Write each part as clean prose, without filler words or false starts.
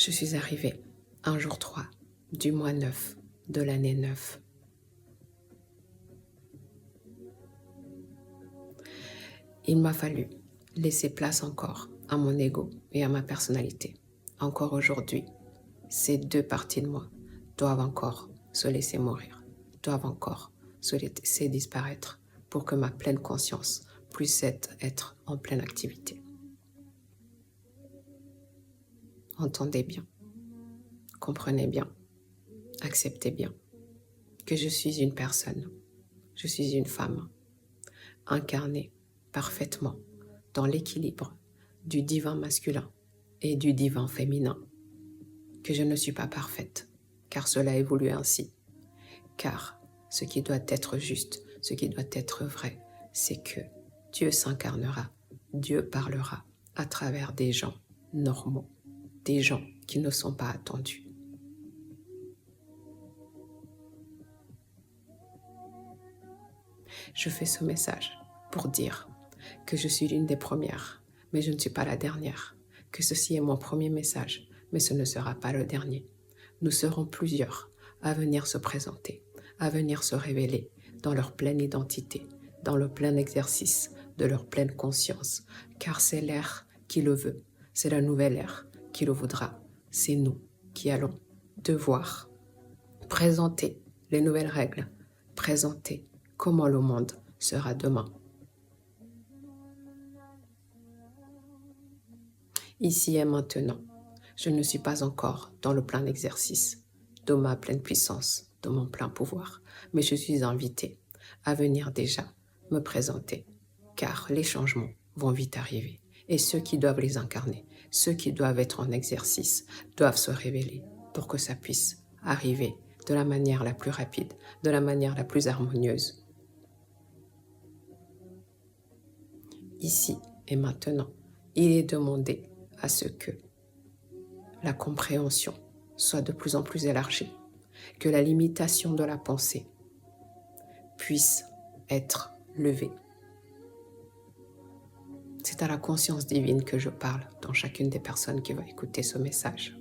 Je suis arrivée un jour 3 du mois 9 de l'année 9. Il m'a fallu laisser place encore à mon ego et à ma personnalité. Encore aujourd'hui, ces deux parties de moi doivent encore se laisser mourir, doivent encore se laisser disparaître pour que ma pleine conscience puisse être en pleine activité. Entendez bien, comprenez bien, acceptez bien que je suis une personne, je suis une femme incarnée parfaitement dans l'équilibre du divin masculin et du divin féminin, que je ne suis pas parfaite, car cela évolue ainsi, car ce qui doit être juste, ce qui doit être vrai, c'est que Dieu s'incarnera, Dieu parlera à travers des gens normaux, des gens qui ne sont pas attendus. Je fais ce message pour dire que je suis l'une des premières, mais je ne suis pas la dernière, que ceci est mon premier message, mais ce ne sera pas le dernier. Nous serons plusieurs à venir se présenter, à venir se révéler dans leur pleine identité, dans le plein exercice de leur pleine conscience, car c'est l'ère qui le veut, c'est la nouvelle ère qui le voudra. C'est nous qui allons devoir présenter les nouvelles règles, présenter comment le monde sera demain. Ici et maintenant, je ne suis pas encore dans le plein exercice de ma pleine puissance, de mon plein pouvoir, mais je suis invitée à venir déjà me présenter, car les changements vont vite arriver. Et ceux qui doivent les incarner, ceux qui doivent être en exercice, doivent se révéler pour que ça puisse arriver de la manière la plus rapide, de la manière la plus harmonieuse. Ici et maintenant, il est demandé à ce que la compréhension soit de plus en plus élargie, que la limitation de la pensée puisse être levée. C'est à la conscience divine que je parle dans chacune des personnes qui va écouter ce message.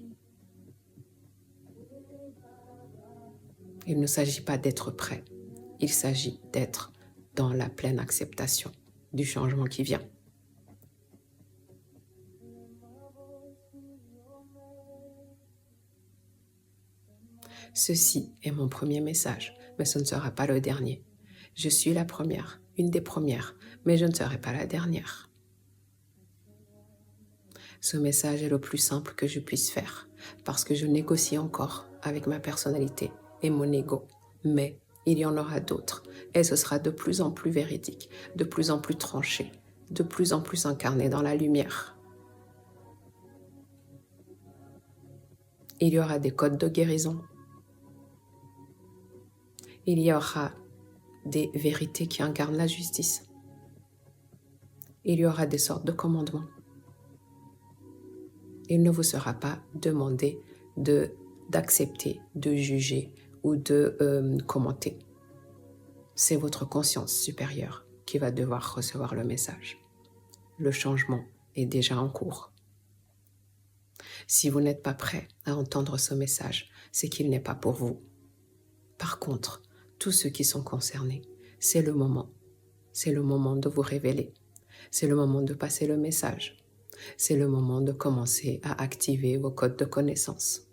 Il ne s'agit pas d'être prêt, il s'agit d'être dans la pleine acceptation du changement qui vient. Ceci est mon premier message, mais ce ne sera pas le dernier. Je suis la première, une des premières, mais je ne serai pas la dernière. Ce message est le plus simple que je puisse faire, parce que je négocie encore avec ma personnalité et mon ego. Mais il y en aura d'autres, et ce sera de plus en plus véridique, de plus en plus tranché, de plus en plus incarné dans la lumière. Il y aura des codes de guérison. Il y aura des vérités qui incarnent la justice. Il y aura des sortes de commandements. Il ne vous sera pas demandé d'accepter, de juger ou de commenter. C'est votre conscience supérieure qui va devoir recevoir le message. Le changement est déjà en cours. Si vous n'êtes pas prêt à entendre ce message, c'est qu'il n'est pas pour vous. Par contre, tous ceux qui sont concernés, c'est le moment. C'est le moment de vous révéler. C'est le moment de passer le message. C'est le moment de commencer à activer vos codes de connaissance.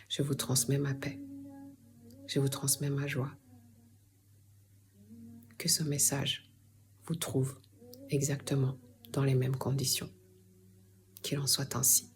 Je vous transmets ma paix. Je vous transmets ma joie. Que ce message vous trouve exactement dans les mêmes conditions. Qu'il en soit ainsi.